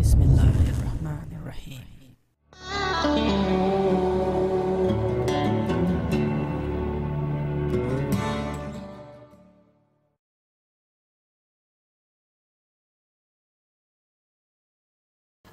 Bismillahirrahmanirrahim.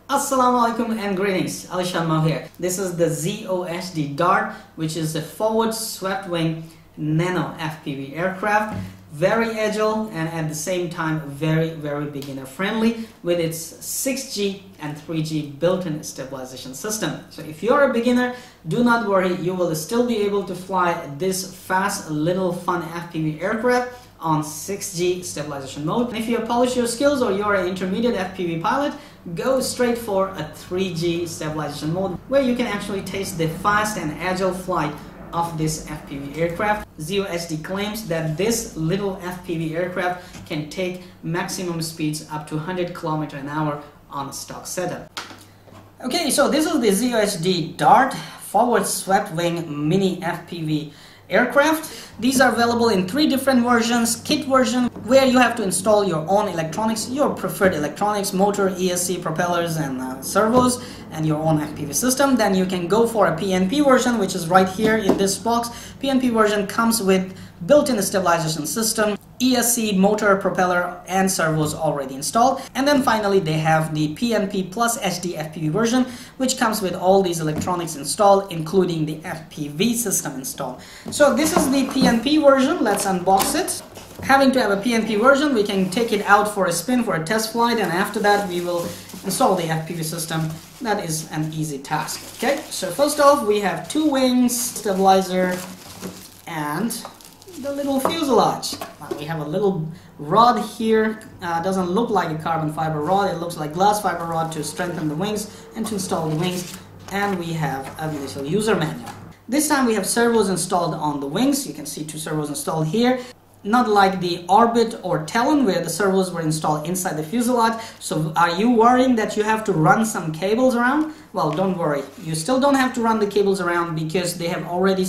Assalamu alaikum and greetings. AliShanMao here. This is the ZOHD Dart, which is a forward swept wing nano FPV aircraft. Very agile and at the same time very beginner friendly with its 6G and 3G built-in stabilization system. So if you're a beginner, do not worry, you will still be able to fly this fast little fun FPV aircraft on 6G stabilization mode. And if you have polished your skills or you're an intermediate FPV pilot, go straight for a 3G stabilization mode where you can actually taste the fast and agile flight of this FPV aircraft. ZOHD claims that this little FPV aircraft can take maximum speeds up to 100 km/h on a stock setup. Okay, so this is the ZOHD Dart forward swept wing mini FPV aircraft. These are available in 3 different versions. Kit version, where you have to install your own electronics, your preferred electronics, motor, ESC, propellers and servos, and your own FPV system. Then you can go for a PNP version, which is right here in this box. PNP version comes with built-in stabilization system, ESC, motor, propeller and servos already installed. And then finally they have the PNP plus HD FPV version, which comes with all these electronics installed, including the FPV system installed. So this is the PNP version. Let's unbox it. Having to have a PNP version, we can take it out for a spin for a test flight, and after that we will install the FPV system. That is an easy task. Okay, so first off we have 2 wings, stabilizer and the little fuselage. We have a little rod here. Doesn't look like a carbon fiber rod, it looks like glass fiber rod to strengthen the wings and to install the wings. And we have a little user manual. This time we have servos installed on the wings. You can see 2 servos installed here. Not like the Orbit or Talon where the servos were installed inside the fuselage. So are you worrying that you have to run some cables around? Well, don't worry. You still don't have to run the cables around because they have already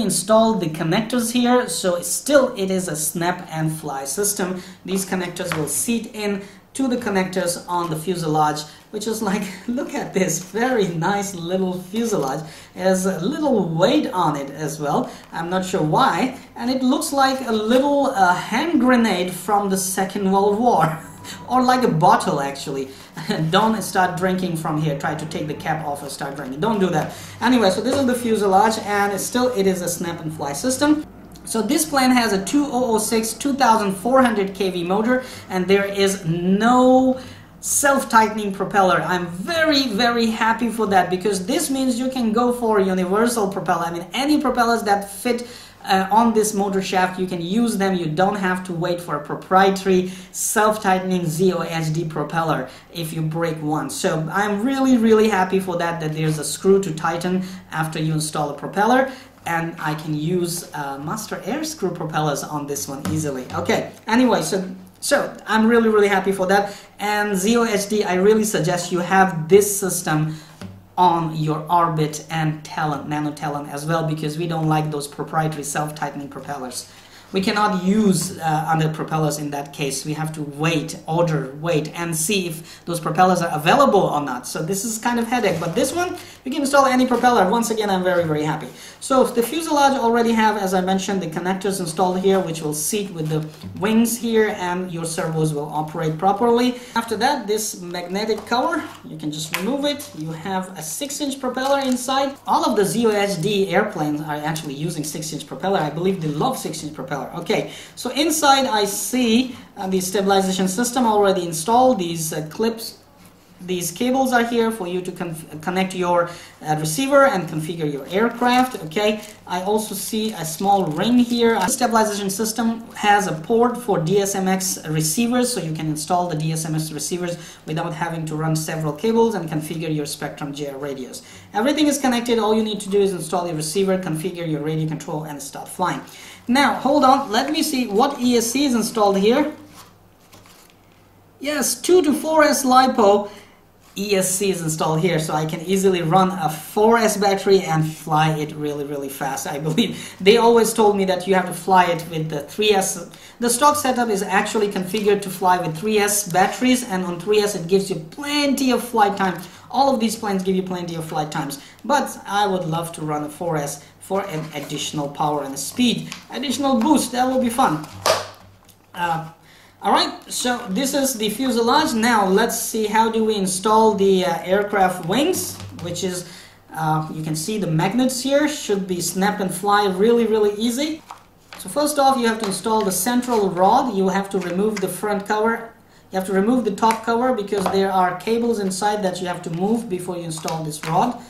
installed the connectors here. So still it is a snap and fly system. These connectors will seat in to the connectors on the fuselage, which is like, look at this very nice little fuselage. It has a little weight on it as well. I'm not sure why, and it looks like a little hand grenade from the Second World War. Or like a bottle actually. Don't start drinking from here. Try to take the cap off and start drinking. Don't do that. Anyway, so this is the fuselage, and still it is a snap and fly system. So this plane has a 2006 2400 kV motor, and there is no self-tightening propeller. I'm very happy for that, because this means you can go for universal propeller. I mean, any propellers that fit on this motor shaft, you can use them. You don't have to wait for a proprietary self-tightening ZOHD propeller if you break one. So I'm really happy for that there's a screw to tighten after you install a propeller, and I can use master air screw propellers on this one easily. Okay, anyway, so I'm really happy for that. And ZOHD, I really suggest you have this system on your Orbit and Talon, Nano Talon as well, because we don't like those proprietary self-tightening propellers. We cannot use other propellers in that case. We have to wait and see if those propellers are available or not. So this is kind of headache, but this one, you can install any propeller. Once again, I'm very happy. So the fuselage already have, as I mentioned, the connectors installed here, which will seat with the wings here, and your servos will operate properly. After that, this magnetic cover, you can just remove it. You have a 6-inch propeller inside. All of the ZOHD airplanes are actually using 6-inch propeller. I believe they love 6-inch propeller. Okay, so inside I see the stabilization system already installed. These clips, these cables are here for you to connect your receiver and configure your aircraft. Okay, I also see a small ring here. The stabilization system has a port for DSMX receivers, so you can install the DSMX receivers without having to run several cables and configure your Spectrum JR radios. Everything is connected. All you need to do is install your receiver, configure your radio control, and start flying. Now, hold on, let me see what ESC is installed here. Yes, 2 to 4S LiPo ESC is installed here, so I can easily run a 4S battery and fly it really fast. I believe they always told me that you have to fly it with the 3S. The stock setup is actually configured to fly with 3S batteries, and on 3S it gives you plenty of flight time. All of these planes give you plenty of flight times, but I would love to run a 4S for an additional power and speed, additional boost. That will be fun. Alright, so this is the fuselage. Now let's see how do we install the aircraft wings, which is, you can see the magnets here, should be snap and fly really easy. So first off, you have to install the central rod. You have to remove the front cover. You have to remove the top cover because there are cables inside that you have to move before you install this rod.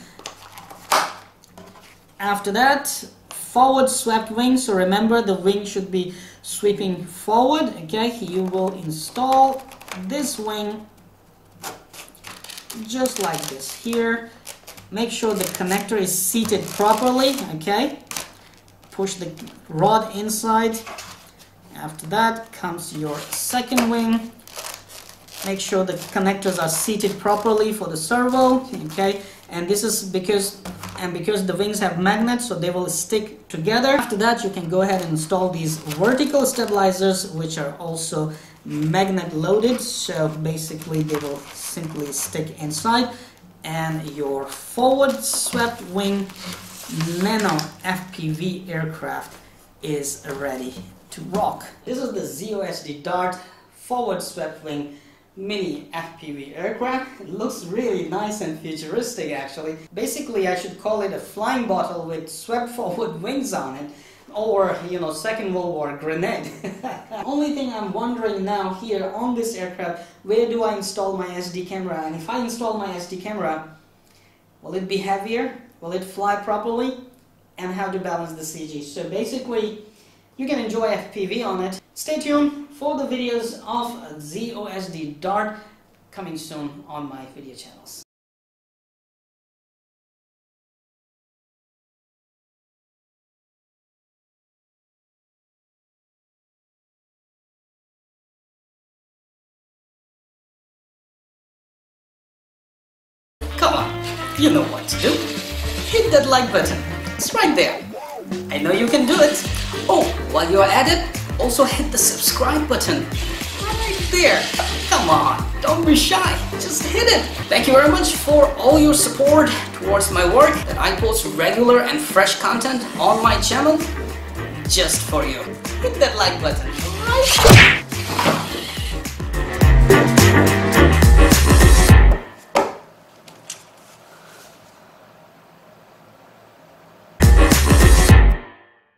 After that, forward swept wing. So remember, the wing should be sweeping forward. Okay, you will install this wing just like this here. Make sure the connector is seated properly. Okay, push the rod inside. After that comes your second wing. Make sure the connectors are seated properly for the servo. Okay, and this is because the wings have magnets, so they will stick together. After that, you can go ahead and install these vertical stabilizers, which are also magnet loaded, so basically they will simply stick inside. And your forward swept wing Nano FPV aircraft is ready to rock. This is the ZOHD Dart forward swept wing mini FPV aircraft. It looks really nice and futuristic actually. Basically I should call it a flying bottle with swept forward wings on it, or you know, Second World War grenade. Only thing I'm wondering now here on this aircraft, where do I install my SD camera? And if I install my SD camera, will it be heavier? Will it fly properly? And how to balance the CG. So basically you can enjoy FPV on it. Stay tuned for the videos of ZOHD Dart coming soon on my video channels. Come on, you know what to do. Hit that like button. It's right there. I know you can do it. Oh, while you're at it, also hit the subscribe button right there. Come on, don't be shy, just hit it. Thank you very much for all your support towards my work, that I post regular and fresh content on my channel just for you. Hit that like button right there.